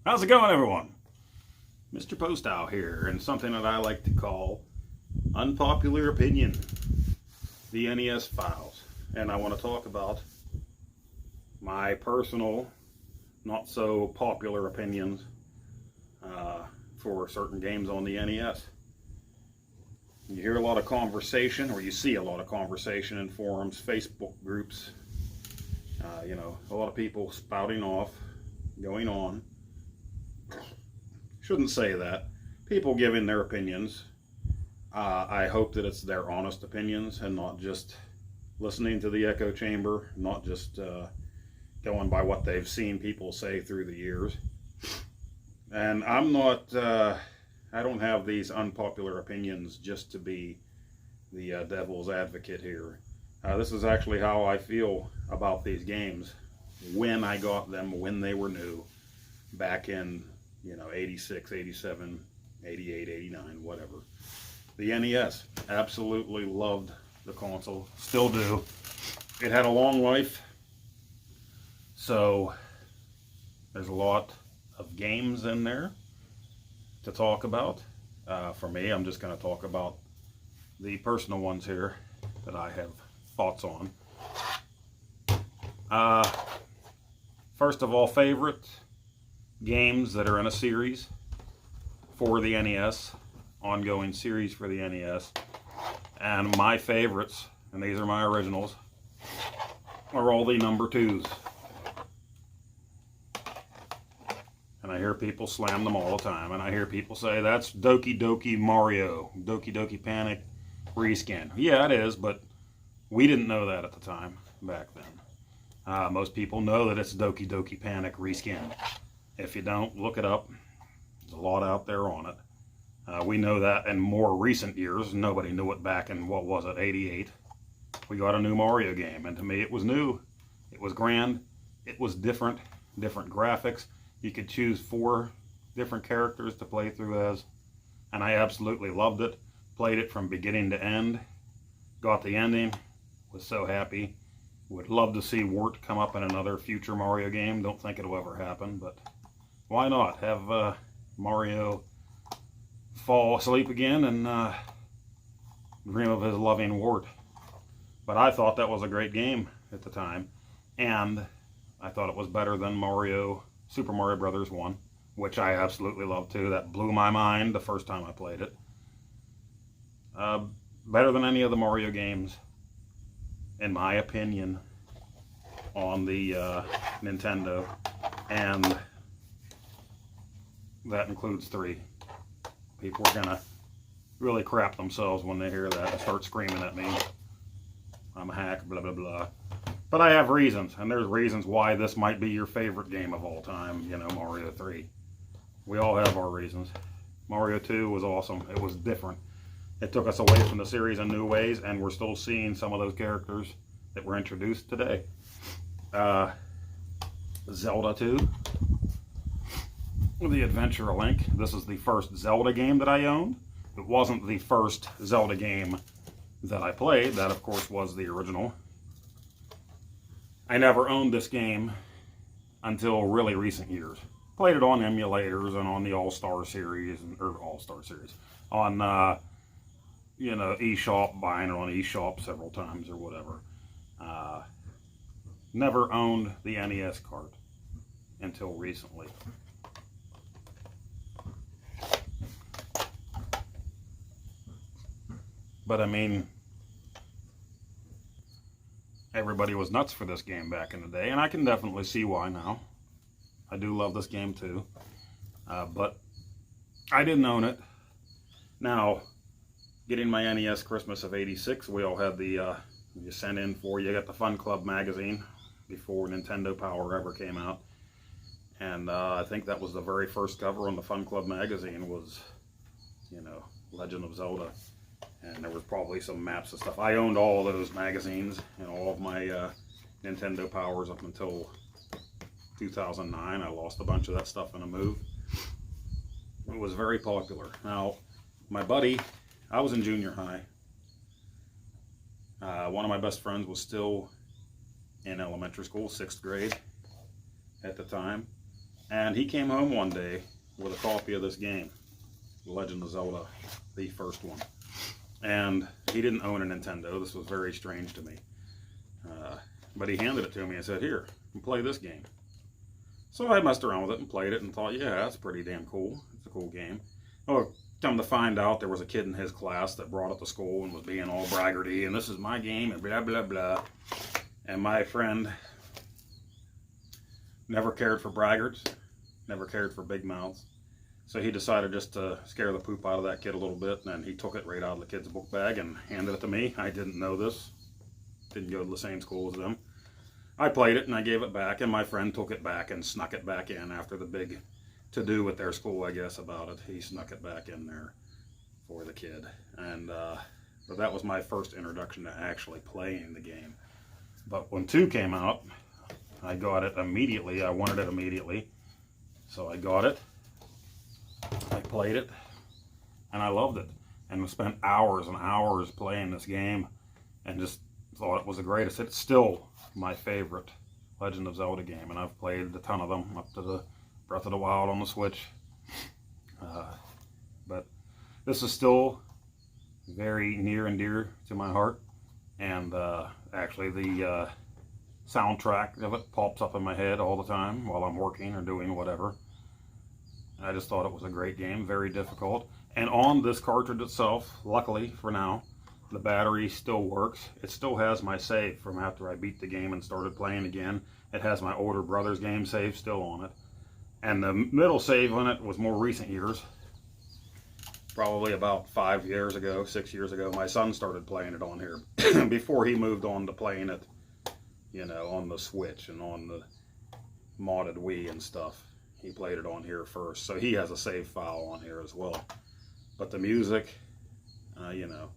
How's it going, everyone? Mr. Poestyle here, and something that I like to call Unpopular Opinion, the NES files. And I want to talk about my personal, not so popular opinions for certain games on the NES. You hear a lot of conversation, or you see a lot of conversation in forums, Facebook groups, a lot of people spouting off, going on. Shouldn't say that. People giving their opinions. I hope that it's their honest opinions and not just listening to the echo chamber, not just going by what they've seen people say through the years. And I'm not, I don't have these unpopular opinions just to be the devil's advocate here. This is actually how I feel about these games when I got them, when they were new, back in 86, 87, 88, 89, whatever. The NES, absolutely loved the console, still do. It had a long life, so there's a lot of games in there to talk about. For me, I'm just going to talk about the personal ones here that I have thoughts on. First of all, favorite games that are in a series for the NES, ongoing series for the NES, and my favorites, and these are my originals, are all the number 2s. And I hear people slam them all the time, and I hear people say, that's Doki Doki Mario, Doki Doki Panic reskin. Yeah, it is, but we didn't know that at the time, back then. Most people know that it's Doki Doki Panic reskin. If you don't, look it up. There's a lot out there on it. We know that in more recent years. Nobody knew it back in, what was it, 88. We got a new Mario game, and to me it was new. It was grand. It was different graphics. You could choose 4 different characters to play through as, and I absolutely loved it. Played it from beginning to end. Got the ending. Was so happy. Would love to see Wart come up in another future Mario game. Don't think it'll ever happen, but why not have Mario fall asleep again and dream of his loving Wart. But I thought that was a great game at the time, and I thought it was better than Super Mario Brothers 1, which I absolutely loved too. That blew my mind the first time I played it. Better than any of the Mario games, in my opinion, on the Nintendo, and that includes 3. People are gonna really crap themselves when they hear that and start screaming at me. I'm a hack, blah blah blah. But I have reasons, and there's reasons why this might be your favorite game of all time, Mario 3. We all have our reasons. Mario 2 was awesome. It was different. It took us away from the series in new ways, and we're still seeing some of those characters that were introduced today. Zelda 2. The Adventure of Link. This is the first Zelda game that I owned. It wasn't the first Zelda game that I played. That, of course, was the original. I never owned this game until really recent years. Played it on emulators and on the All-Star series, on eShop, buying it on eShop several times or whatever. Never owned the NES cart until recently. But I mean, everybody was nuts for this game back in the day, and I can definitely see why now. I do love this game too, but I didn't own it. Now, getting my NES Christmas of '86, we all had the, you got the Fun Club magazine before Nintendo Power ever came out. And I think that was the very first cover on the Fun Club magazine was, Legend of Zelda. And there was probably some maps and stuff. I owned all of those magazines and all of my Nintendo Powers up until 2009. I lost a bunch of that stuff in a move. It was very popular. Now, my buddy, I was in junior high. One of my best friends was still in elementary school, 6th grade at the time. And he came home one day with a copy of this game, Legend of Zelda, the first one. And he didn't own a Nintendo. This was very strange to me. But he handed it to me and said, here, play this game. So I messed around with it and played it and thought, yeah, that's pretty damn cool. It's a cool game. Oh, come to find out, there was a kid in his class that brought it to school and was being all braggarty, and this is my game, and blah, blah, blah. And my friend never cared for braggarts, never cared for big mouths. So he decided just to scare the poop out of that kid a little bit, and he took it right out of the kid's book bag and handed it to me. I didn't know this. Didn't go to the same school as them. I played it and I gave it back, and my friend took it back and snuck it back in after the big to-do with their school, I guess, about it. He snuck it back in there for the kid. And but that was my first introduction to actually playing the game. But when 2 came out, I got it immediately. I wanted it immediately. So I got it. I played it. And I loved it. And spent hours and hours playing this game. And just thought it was the greatest. It's still my favorite Legend of Zelda game. And I've played a ton of them up to the Breath of the Wild on the Switch. But this is still very near and dear to my heart. And actually the soundtrack of it pops up in my head all the time while I'm working or doing whatever. I just thought it was a great game, very difficult. And on this cartridge itself, luckily for now, the battery still works. It still has my save from after I beat the game and started playing again. It has my older brother's game save still on it. And the middle save on it was more recent years. Probably about 5 years ago, 6 years ago, my son started playing it on here. Before he moved on to playing it, you know, on the Switch and on the modded Wii and stuff. He played it on here first. So he has a save file on here as well. But the music, you know,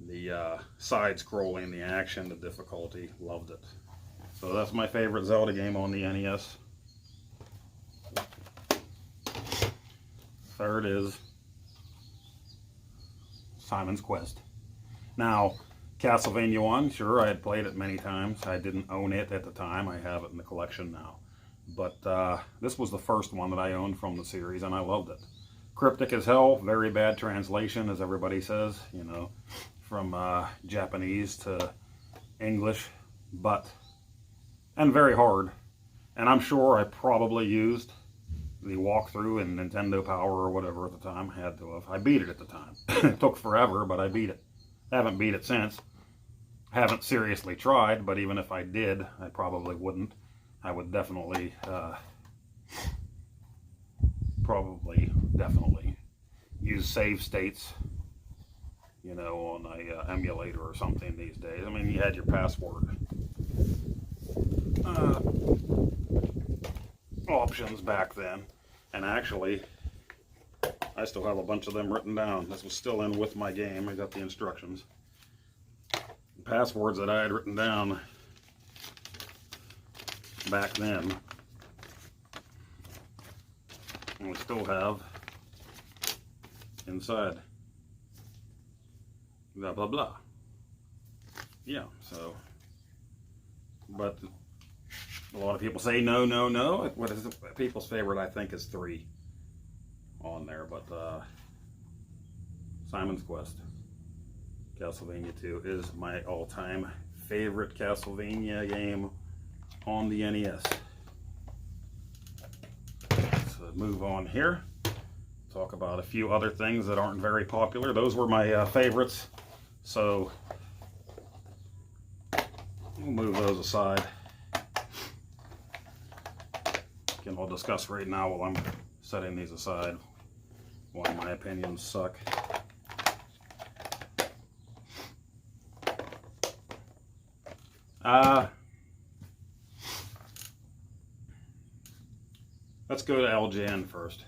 the side-scrolling, the action, the difficulty, loved it. So that's my favorite Zelda game on the NES. Third is Simon's Quest. Now, Castlevania 1, sure, I had played it many times. I didn't own it at the time. I have it in the collection now. But this was the first one that I owned from the series, and I loved it. Cryptic as hell, very bad translation, as everybody says, you know, from Japanese to English, and very hard. And I'm sure I probably used the walkthrough in Nintendo Power or whatever at the time. I had to have. I beat it at the time. It took forever, but I beat it. Haven't beat it since. Haven't seriously tried, but even if I did, I probably wouldn't. I would definitely, definitely use save states, you know, on a emulator or something these days. I mean, you had your password options back then, and actually, I still have a bunch of them written down. This was still in with my game. I got the instructions. Passwords that I had written down back then, and we still have inside. Blah blah blah. Yeah, so, but a lot of people say no, no, no. What is people's favorite? I think is 3 on there, but Simon's Quest, Castlevania 2 is my all-time favorite Castlevania game on the NES. Let's move on here. Talk about a few other things that aren't very popular. Those were my favorites, so we'll move those aside. Again, I'll discuss right now while I'm setting these aside why my opinions suck. Let's go to LJN first.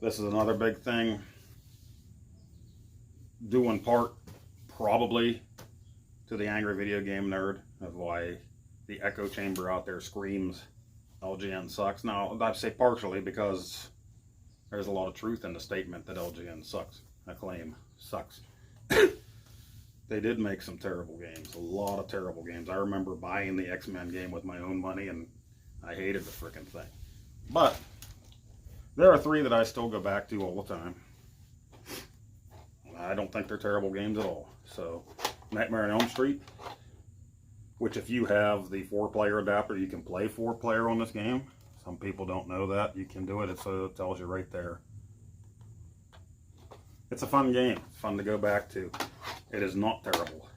This is another big thing, due in part probably to the angry video game nerd of why the echo chamber out there screams LJN sucks. Now, I say partially because there's a lot of truth in the statement that LJN sucks. Acclaim sucks. They did make some terrible games, a lot of terrible games. I remember buying the X-Men game with my own money, and I hated the frickin' thing. But there are three that I still go back to all the time. I don't think they're terrible games at all. So, Nightmare on Elm Street, which if you have the 4-player adapter, you can play 4-player on this game. Some people don't know that. You can do it. It tells you right there. It's a fun game. It's fun to go back to. It is not terrible,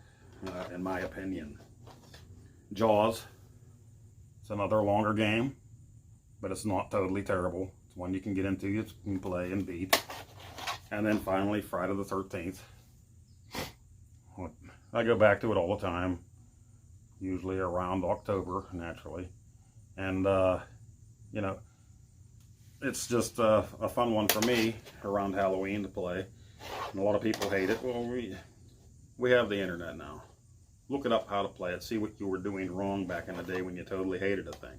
in my opinion. Jaws. It's another longer game, but it's not totally terrible. It's one you can get into, you can play and beat. And then finally, Friday the 13th. I go back to it all the time, usually around October, naturally. And, you know, it's just a fun one for me around Halloween to play. And a lot of people hate it. Well, we have the internet now. Look it up how to play it. See what you were doing wrong back in the day when you totally hated a thing.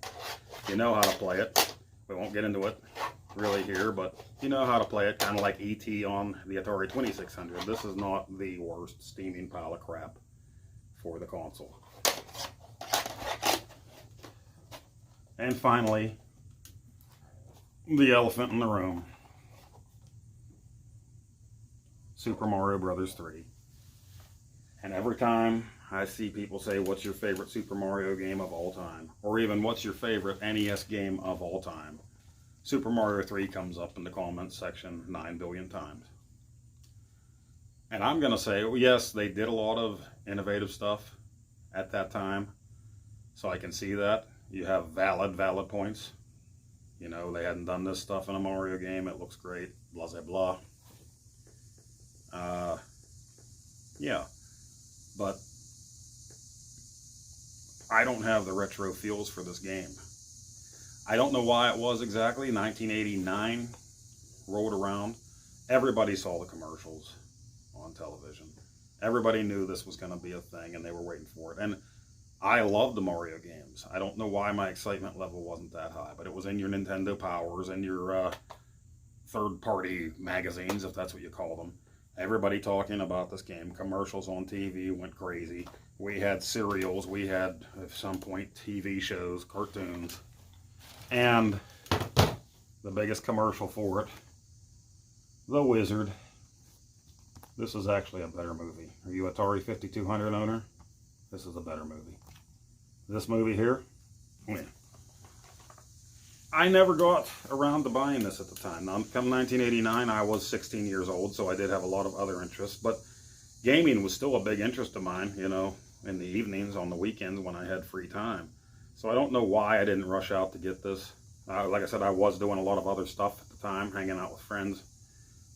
You know how to play it. We won't get into it really here, but you know how to play it, kind of like E.T. on the Atari 2600. This is not the worst steaming pile of crap for the console. And finally, the elephant in the room. Super Mario Brothers 3. And every time I see people say, what's your favorite Super Mario game of all time? Or even, what's your favorite NES game of all time? Super Mario 3 comes up in the comments section 9 billion times. And I'm going to say, well, yes, they did a lot of innovative stuff at that time. So I can see that. You have valid points. You know, they hadn't done this stuff in a Mario game. It looks great. Blah, blah, blah. Yeah. But I don't have the retro feels for this game. I don't know why it was exactly. 1989 rolled around. Everybody saw the commercials on television. Everybody knew this was going to be a thing and they were waiting for it. And I love the Mario games. I don't know why my excitement level wasn't that high, but it was in your Nintendo Powers and your third-party magazines, if that's what you call them. Everybody talking about this game. Commercials on TV went crazy. We had serials. We had, at some point, TV shows, cartoons. And the biggest commercial for it, The Wizard. This is actually a better movie. Are you Atari 5200 owner? This is a better movie. This movie here, win. I never got around to buying this at the time. Now, come 1989, I was 16 years old, so I did have a lot of other interests. But gaming was still a big interest of mine, you know, in the evenings, on the weekends when I had free time. So I don't know why I didn't rush out to get this. Like I said, I was doing a lot of other stuff at the time, hanging out with friends,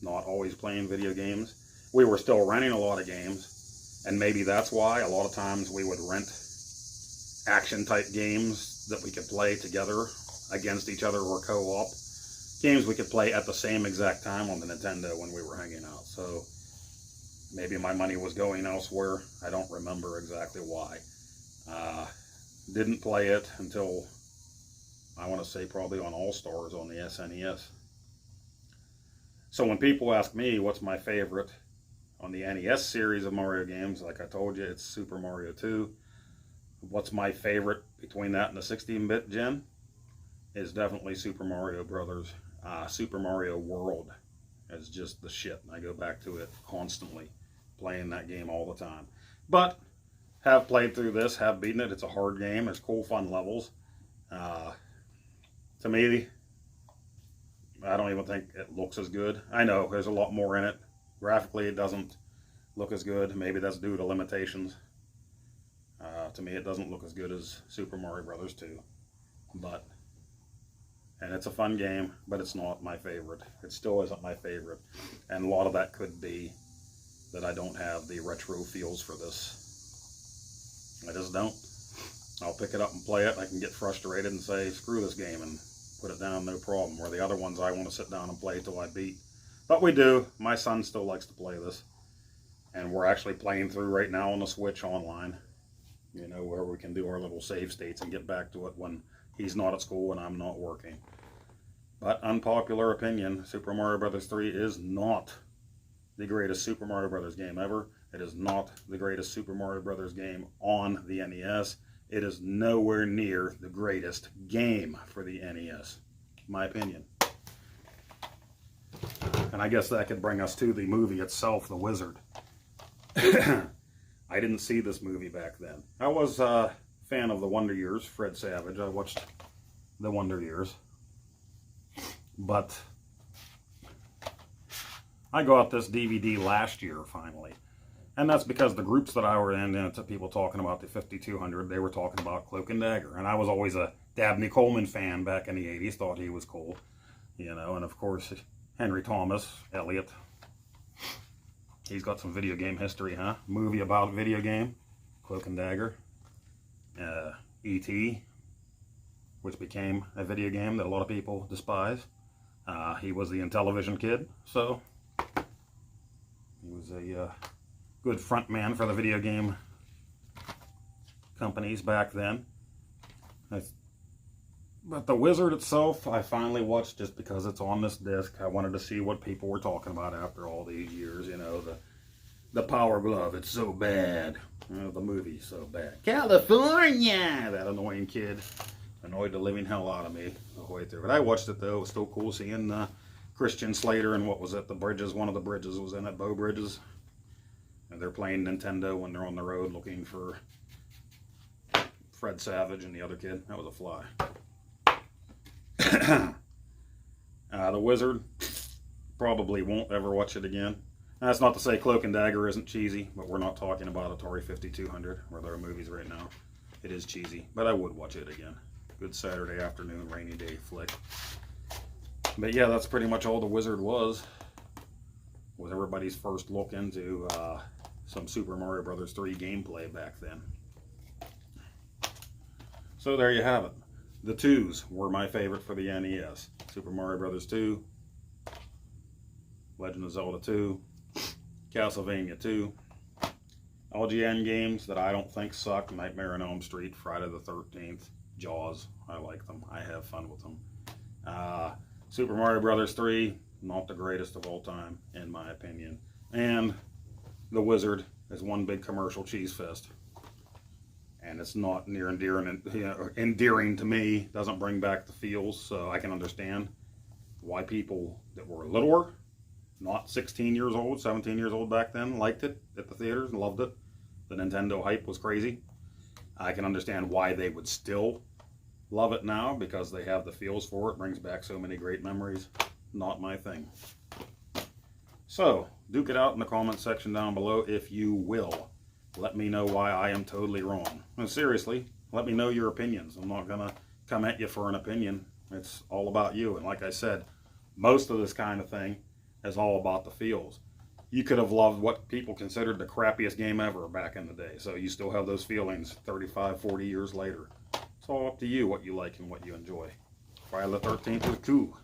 not always playing video games. We were still renting a lot of games, and maybe that's why a lot of times we would rent action-type games that we could play together against each other or co-op. Games we could play at the same exact time on the Nintendo when we were hanging out. So maybe my money was going elsewhere. I don't remember exactly why. Didn't play it until, I want to say, probably on All-Stars on the SNES. So when people ask me what's my favorite on the NES series of Mario games, like I told you, it's Super Mario 2. What's my favorite between that and the 16-bit gen is definitely Super Mario Brothers. Super Mario World is just the shit. I go back to it constantly, playing that game all the time. But have played through this, have beaten it. It's a hard game. There's cool, fun levels. To me, I don't even think it looks as good. I know there's a lot more in it. Graphically, it doesn't look as good. Maybe that's due to limitations. To me, it doesn't look as good as Super Mario Brothers 2. And it's a fun game, but it's not my favorite. It still isn't my favorite. And a lot of that could be that I don't have the retro feels for this. I just don't. I'll pick it up and play it. I can get frustrated and say, screw this game, and put it down, no problem. Or the other ones I want to sit down and play till I beat. But we do. My son still likes to play this. And we're actually playing through right now on the Switch online. You know, where we can do our little save states and get back to it when he's not at school and I'm not working. But unpopular opinion, Super Mario Bros. 3 is not the greatest Super Mario Bros. Game ever. It is not the greatest Super Mario Bros. Game on the NES. It is nowhere near the greatest game for the NES. My opinion. And I guess that could bring us to the movie itself, The Wizard. I didn't see this movie back then. I was a fan of The Wonder Years, Fred Savage. I watched The Wonder Years. But I got this DVD last year, finally. And that's because the groups that I were in, to people talking about the 5200, they were talking about Cloak and Dagger. And I was always a Dabney Coleman fan back in the 80s, thought he was cool. You know, and of course, Henry Thomas, Elliot. He's got some video game history, huh? Movie about video game, Cloak and Dagger. E.T., which became a video game that a lot of people despise. He was the Intellivision kid, so he was a good front man for the video game companies back then. But The Wizard itself, I finally watched just because it's on this disc. I wanted to see what people were talking about after all these years. You know, the Power Glove, it's so bad. You know, the movie's so bad. California! That annoying kid annoyed the living hell out of me the whole way through. But I watched it, though. It was still cool seeing Christian Slater and what was it? The Bridges. One of the Bridges was in it, Bo Bridges. And they're playing Nintendo when they're on the road looking for Fred Savage and the other kid. That was a fly. The Wizard, probably won't ever watch it again. That's not to say Cloak and Dagger isn't cheesy, but we're not talking about Atari 5200, where there are movies right now. It is cheesy, but I would watch it again. Good Saturday afternoon, rainy day flick. But yeah, that's pretty much all The Wizard was everybody's first look into some Super Mario Bros. 3 gameplay back then. So there you have it. The 2s were my favorite for the NES. Super Mario Bros. 2, Legend of Zelda 2, Castlevania 2. LGN games that I don't think suck: Nightmare on Elm Street, Friday the 13th, Jaws. I like them. I have fun with them. Super Mario Bros. 3, not the greatest of all time, in my opinion. And The Wizard is one big commercial cheese fest. And it's not near endearing to me. Doesn't bring back the feels, so I can understand why people that were littler, not 16 years old, 17 years old back then, liked it at the theaters and loved it. The Nintendo hype was crazy. I can understand why they would still love it now, because they have the feels for it. Brings back so many great memories. Not my thing. So, duke it out in the comment section down below if you will. Let me know why I am totally wrong. And seriously, let me know your opinions. I'm not going to come at you for an opinion. It's all about you. And like I said, most of this kind of thing is all about the feels. You could have loved what people considered the crappiest game ever back in the day. So you still have those feelings 35, 40 years later. It's all up to you what you like and what you enjoy. Friday the 13th was cool.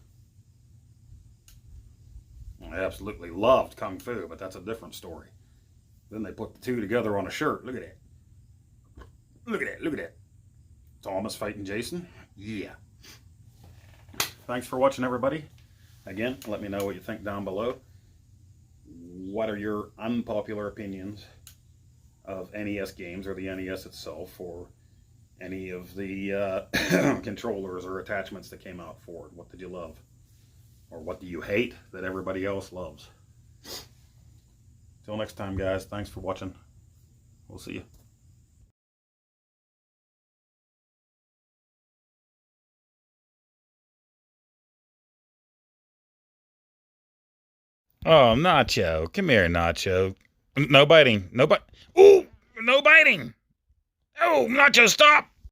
I absolutely loved Kung Fu, but that's a different story. Then they put the two together on a shirt. Look at that. Look at that. Look at that. Thomas fighting Jason. Yeah. Thanks for watching, everybody. Again, let me know what you think down below. What are your unpopular opinions of NES games, or the NES itself, or any of the controllers or attachments that came out for it? What did you love? Or what do you hate that everybody else loves? Till next time, guys. Thanks for watching. We'll see you. Oh, Nacho. Come here, Nacho. No biting. No bite. Ooh! No biting! Oh, Nacho, stop!